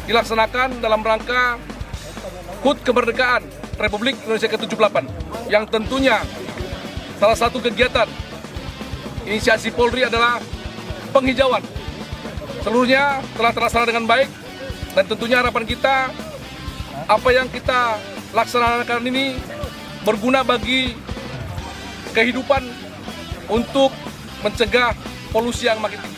dilaksanakan dalam rangka HUT kemerdekaan Republik Indonesia ke-78 yang tentunya salah satu kegiatan inisiasi Polri adalah penghijauan. Seluruhnya telah terlaksana dengan baik dan tentunya harapan kita apa yang kita laksanakan ini berguna bagi kehidupan untuk mencegah polusi yang makin tinggi.